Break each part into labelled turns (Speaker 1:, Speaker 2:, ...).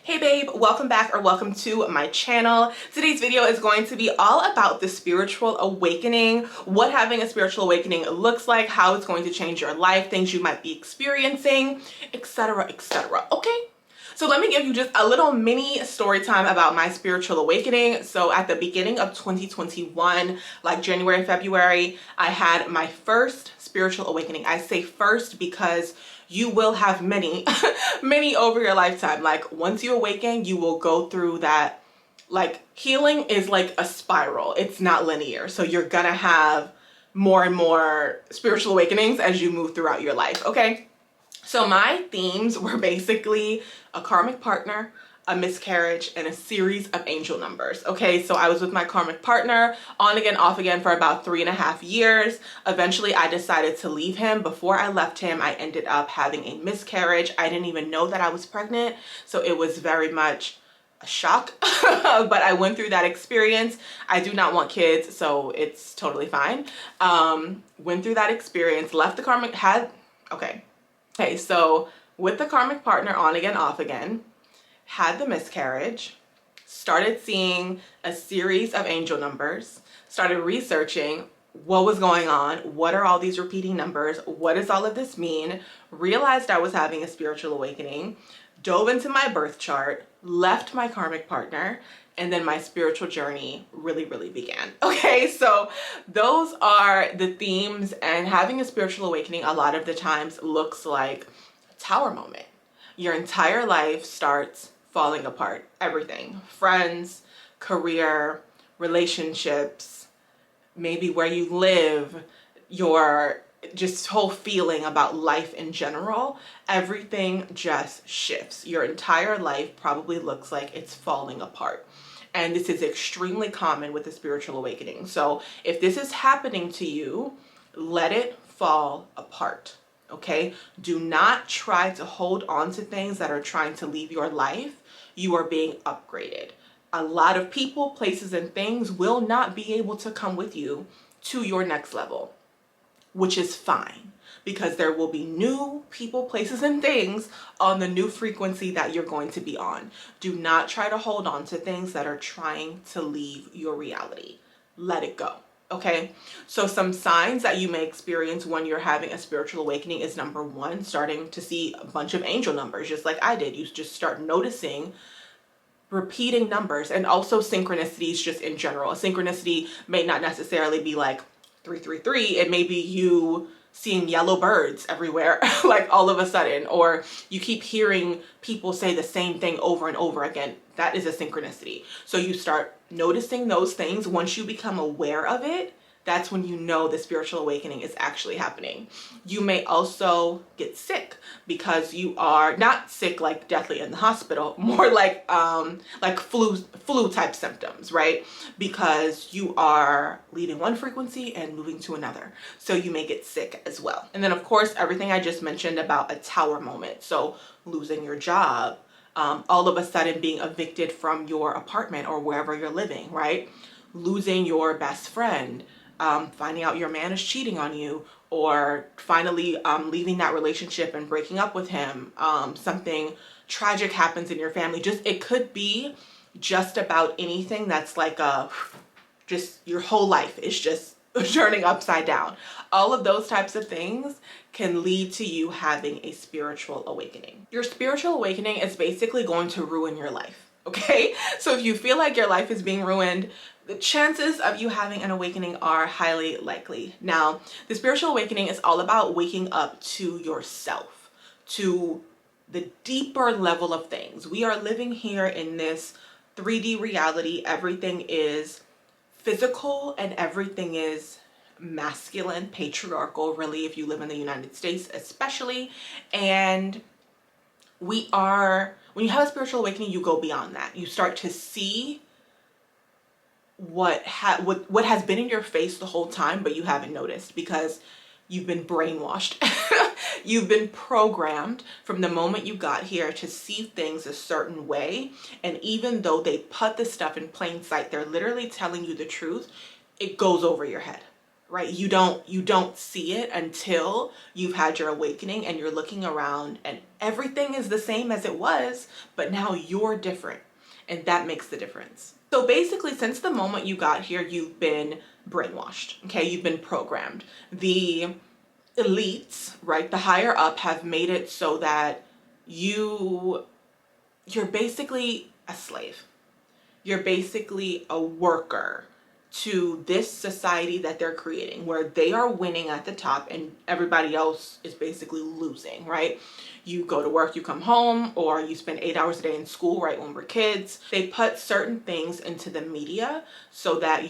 Speaker 1: Hey babe, welcome back or welcome to my channel. Today's video is going to be all about the spiritual awakening, what having a spiritual awakening looks like, how it's going to change your life, things you might be experiencing, etc, etc. Okay? So let me give you just a little mini story time about my spiritual awakening. So at the beginning of 2021, like January, February, I had my first spiritual awakening. I say first because you will have many, many over your lifetime. Like once you awaken, you will go through that. Like healing is like a spiral. It's not linear. So you're gonna have more and more spiritual awakenings as you move throughout your life. Okay. So my themes were basically a karmic partner, a miscarriage, and a series of angel numbers. Okay, so I was with my karmic partner on again, off again for about 3.5 years. Eventually, I decided to leave him. Before I left him, I ended up having a miscarriage. I didn't even know that I was pregnant, so it was very much a shock, but I went through that experience. I do not want kids, so it's totally fine. Went through that experience, left the karmic, Okay, so with the karmic partner on again, off again, had the miscarriage, started seeing a series of angel numbers, started researching what was going on, what are all these repeating numbers, what does all of this mean, realized I was having a spiritual awakening, dove into my birth chart, left my karmic partner, and then my spiritual journey really began. Okay, so those are the themes, and having a spiritual awakening a lot of the times looks like a tower moment. Your entire life starts falling apart. Everything, friends, career, relationships, maybe where you live, your just whole feeling about life in general, everything just shifts. Your entire life probably looks like it's falling apart. And this is extremely common with the spiritual awakening. So if this is happening to you, let it fall apart. Okay? Do not try to hold on to things that are trying to leave your life. You are being upgraded. A lot of people, places, and things will not be able to come with you to your next level, which is fine, because there will be new people, places, and things on the new frequency that you're going to be on. Do not try to hold on to things that are trying to leave your reality. Let it go. Okay, so some signs that you may experience when you're having a spiritual awakening is, number one, starting to see a bunch of angel numbers, just like I did. You just start noticing repeating numbers, and also synchronicities just in general. A synchronicity may not necessarily be like 333. It may be you seeing yellow birds everywhere, like all of a sudden, or you keep hearing people say the same thing over and over again. That is a synchronicity. So you start noticing those things. Once you become aware of it, that's when you know the spiritual awakening is actually happening. You may also get sick because you are not sick like deathly in the hospital, more like flu type symptoms, right? Because you are leaving one frequency and moving to another. So you may get sick as well. And then of course, everything I just mentioned about a tower moment. So losing your job, all of a sudden being evicted from your apartment or wherever you're living, right? Losing your best friend, finding out your man is cheating on you, or finally leaving that relationship and breaking up with him. Something tragic happens in your family. It could be just about anything that's like just your whole life is just turning upside down. All of those types of things can lead to you having a spiritual awakening. Your spiritual awakening is basically going to ruin your life. Okay, so if you feel like your life is being ruined, the chances of you having an awakening are highly likely. Now, the spiritual awakening is all about waking up to yourself, to the deeper level of things. We are living here in this 3D reality. Everything is physical and everything is masculine, patriarchal, really, if you live in the United States especially. And when you have a spiritual awakening, you go beyond that. You start to see what has been in your face the whole time, but you haven't noticed because you've been brainwashed. You've been programmed from the moment you got here to see things a certain way. And even though they put this stuff in plain sight, they're literally telling you the truth, it goes over your head. right? You don't see it until you've had your awakening and you're looking around and everything is the same as it was, but now you're different. And that makes the difference. So basically, since the moment you got here, you've been brainwashed, okay? You've been programmed. The elites, right, the higher up have made it so that you're basically a slave. You're basically a worker to this society that they're creating, where they are winning at the top and everybody else is basically losing, right? You go to work, you come home, or you spend 8 hours a day in school, right, when we're kids. They put certain things into the media so that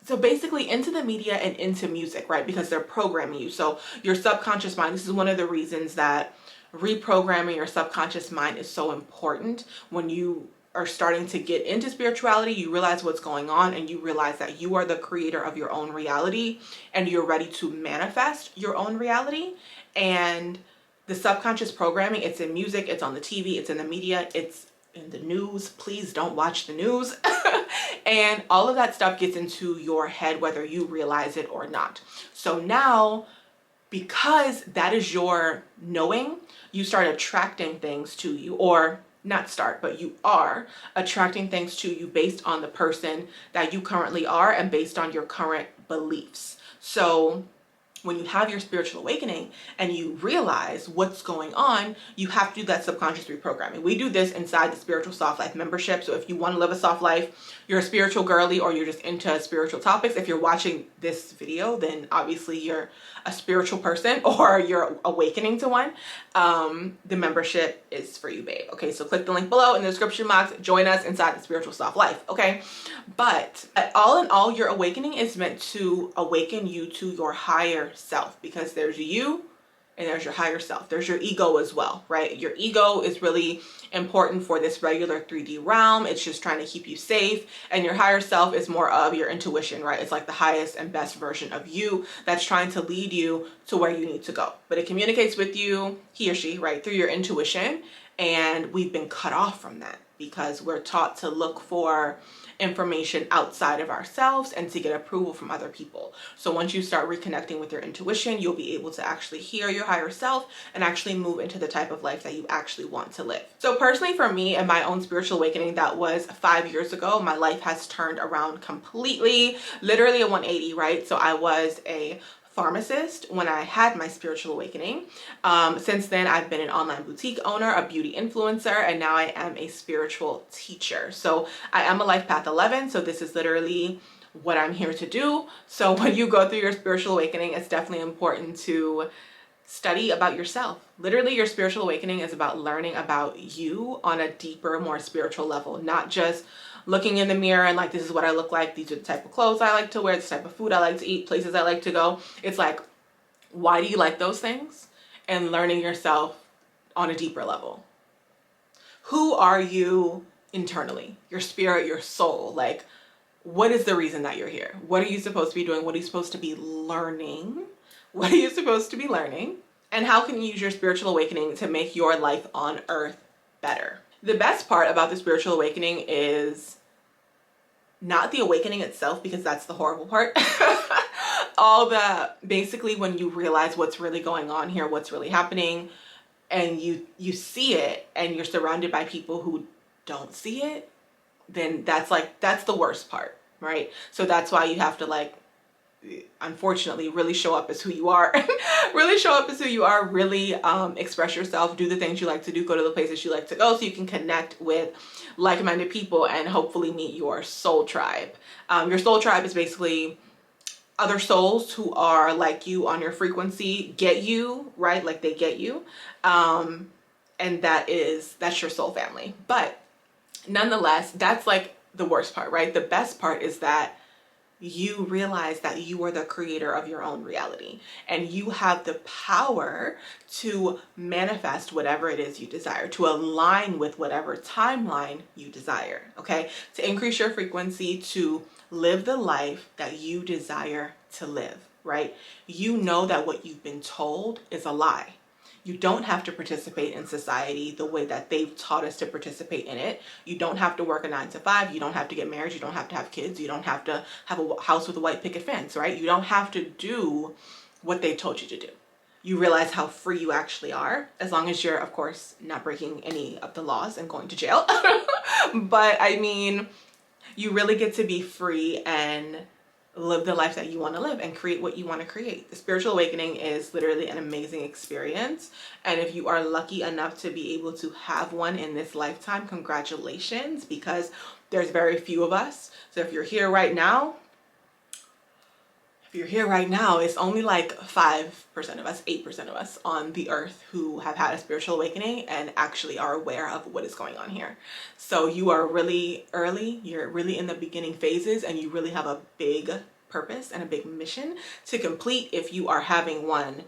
Speaker 1: so basically into the media and into music, right? Because they're programming you. So your subconscious mind, this is one of the reasons that reprogramming your subconscious mind is so important. When you are starting to get into spirituality, you realize what's going on and you realize that you are the creator of your own reality and you're ready to manifest your own reality. And the subconscious programming, it's in music, it's on the TV, it's in the media, it's in the news. Please don't watch the news. And all of that stuff gets into your head whether you realize it or not. So now, because that is your knowing, you start attracting things to you, or not start, but you are attracting things to you based on the person that you currently are and based on your current beliefs. So when you have your spiritual awakening and you realize what's going on, you have to do that subconscious reprogramming. We do this inside the Spiritual Soft Life membership. So if you want to live a soft life, you're a spiritual girly, or you're just into spiritual topics, if you're watching this video, then obviously you're a spiritual person or you're awakening to one. The membership is for you, babe. Okay, so click the link below in the description box. Join us inside the Spiritual Soft Life, okay? But all in all, your awakening is meant to awaken you to your higher self, because there's you and there's your higher self. There's your ego as well, right? Your ego is really important for this regular 3D realm. It's just trying to keep you safe. And your higher self is more of your intuition, right? It's like the highest and best version of you that's trying to lead you to where you need to go. But it communicates with you, he or she, right, through your intuition. And we've been cut off from that because we're taught to look for information outside of ourselves and to get approval from other people. So once you start reconnecting with your intuition, you'll be able to actually hear your higher self and actually move into the type of life that you actually want to live. So personally for me and my own spiritual awakening, that was 5 years ago, my life has turned around completely, literally a 180, right? So I was a pharmacist when I had my spiritual awakening. Since then, I've been an online boutique owner, a beauty influencer, and now I am a spiritual teacher. So I am a Life Path 11. So this is literally what I'm here to do. So when you go through your spiritual awakening, it's definitely important to study about yourself. Literally, your spiritual awakening is about learning about you on a deeper, more spiritual level, not just looking in the mirror and like, this is what I look like, these are the type of clothes I like to wear, this type of food I like to eat, places I like to go. It's like, why do you like those things? And learning yourself on a deeper level. Who are you internally? Your spirit, your soul. Like, what is the reason that you're here? What are you supposed to be doing? What are you supposed to be learning? What are you supposed to be learning? And how can you use your spiritual awakening to make your life on earth better? The best part about the spiritual awakening is not the awakening itself, because that's the horrible part. Basically when you realize what's really going on here, what's really happening, and you see it and you're surrounded by people who don't see it, then that's the worst part, right? So that's why you have to, unfortunately, really show up as who you are. Really show up as who you are, really express yourself, do the things you like to do, go to the places you like to go, so you can connect with like-minded people and hopefully meet your soul tribe. Your soul tribe is basically other souls who are like you on your frequency, get you, right? Like they get you. And that's your soul family. But nonetheless, that's like the worst part, right? The best part is that you realize that you are the creator of your own reality and you have the power to manifest whatever it is you desire, to align with whatever timeline you desire, okay? To increase your frequency, to live the life that you desire to live, right? You know that what you've been told is a lie. You don't have to participate in society the way that they've taught us to participate in it. You don't have to work a 9 to 5. You don't have to get married. You don't have to have kids. You don't have to have a house with a white picket fence, right? You don't have to do what they told you to do. You realize how free you actually are, as long as you're, of course, not breaking any of the laws and going to jail. But I mean, you really get to be free and live the life that you want to live and create what you want to create. The spiritual awakening is literally an amazing experience. And if you are lucky enough to be able to have one in this lifetime, congratulations, because there's very few of us. So if you're here right now, it's only like 5% of us, 8% of us on the earth who have had a spiritual awakening and actually are aware of what is going on here. So you are really early, you're really in the beginning phases, and you really have a big purpose and a big mission to complete if you are having one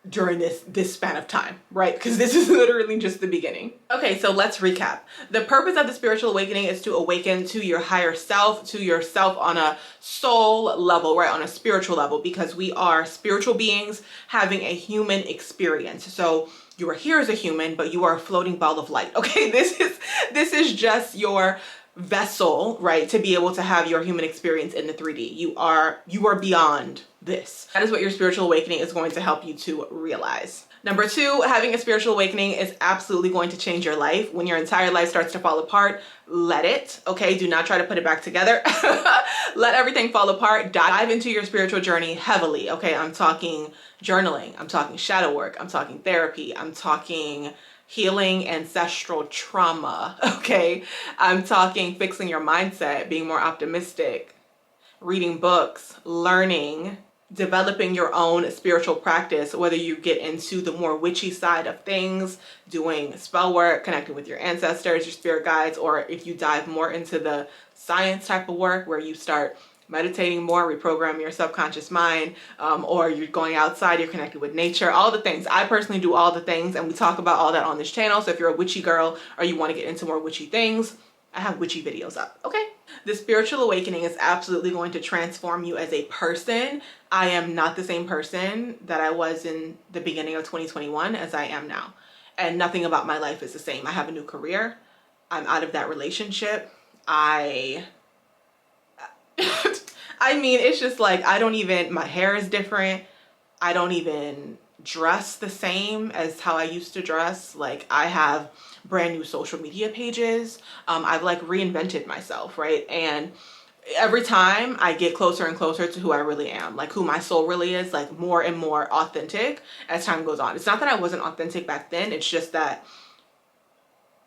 Speaker 1: during this span of time, right? Because this is literally just the beginning. Okay, so let's recap. The purpose of the spiritual awakening is to awaken to your higher self, to yourself on a soul level, right? On a spiritual level, because we are spiritual beings having a human experience. So you are here as a human, but you are a floating ball of light. Okay, this is just your vessel, right, to be able to have your human experience in the 3D. You are beyond this. That is what your spiritual awakening is going to help you to realize. Number 2, having a spiritual awakening is absolutely going to change your life. When your entire life starts to fall apart, let it, okay? Do not try to put it back together. Let everything fall apart. Dive into your spiritual journey heavily, okay? I'm talking journaling. I'm talking shadow work. I'm talking therapy. I'm talking healing ancestral trauma, okay? I'm talking fixing your mindset, being more optimistic, reading books, learning, developing your own spiritual practice, whether you get into the more witchy side of things, doing spell work, connecting with your ancestors, your spirit guides, or if you dive more into the science type of work where you start meditating more, reprogramming your subconscious mind, or you're going outside, you're connected with nature, all the things. I personally do all the things, and we talk about all that on this channel. So if you're a witchy girl or you want to get into more witchy things, I have witchy videos up, okay? The spiritual awakening is absolutely going to transform you as a person. I am not the same person that I was in the beginning of 2021 as I am now. And nothing about my life is the same. I have a new career. I'm out of that relationship. I mean, it's just like, my hair is different. I don't even dress the same as how I used to dress. Like, I have brand new social media pages. I've like reinvented myself, right? And every time I get closer and closer to who I really am, like who my soul really is, like more and more authentic as time goes on. It's not that I wasn't authentic back then. It's just that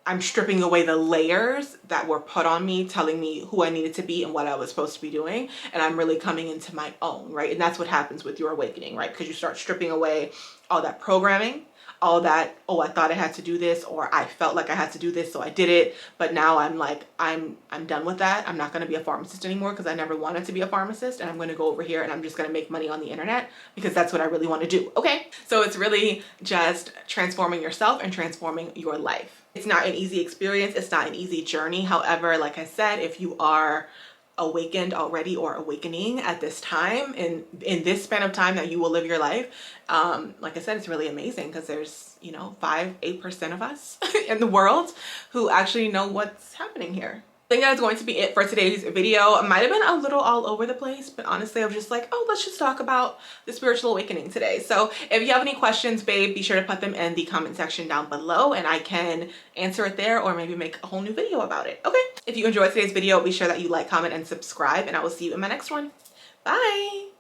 Speaker 1: I'm stripping away the layers that were put on me, telling me who I needed to be and what I was supposed to be doing. And I'm really coming into my own, right? And that's what happens with your awakening, right? Because you start stripping away all that programming, all that, oh, I thought I had to do this, or I felt like I had to do this, so I did it. But now I'm like, I'm done with that. I'm not going to be a pharmacist anymore because I never wanted to be a pharmacist. And I'm going to go over here and I'm just going to make money on the internet because that's what I really want to do. Okay. So it's really just transforming yourself and transforming your life. It's not an easy experience. It's not an easy journey. However, like I said, if you are awakened already or awakening at this time, in this span of time that you will live your life, like I said, it's really amazing because there's, 5-8% of us in the world who actually know what's happening here. I think that is going to be it for today's video. It might have been a little all over the place, but honestly, I was just like, oh, let's just talk about the spiritual awakening today. So if you have any questions, babe, be sure to put them in the comment section down below and I can answer it there or maybe make a whole new video about it. Okay. If you enjoyed today's video, be sure that you like, comment, and subscribe, and I will see you in my next one. Bye.